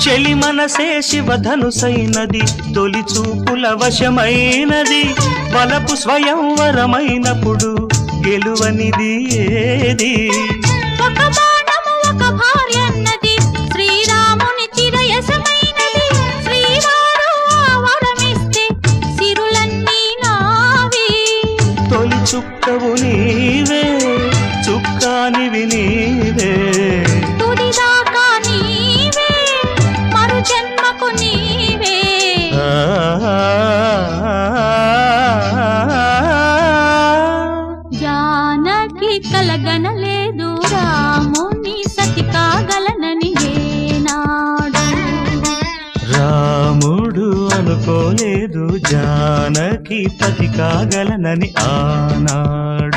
చెలి మనసే శివధనుసైనది తొలి చూపుల వశమైనది వలపు స్వయంవరమైనప్పుడు గెలువనిది ఏది ఒక బాణము ఒక భార్య అన్నది శ్రీరాముని చిరయసమైనది శ్రీవారు వరమిస్తే సిరులన్నీ నావి తొలి చుక్కవు నీవే చుక్కానివి నీవే తుడిదాకా నీవే మరు జన్మకు నీవే జానకి కలగనలేదు రాముని సతి కాగలనని ఏనాడు రాముడు అనుకోలేదు జానకి పతి కాగలనని ఆనాడు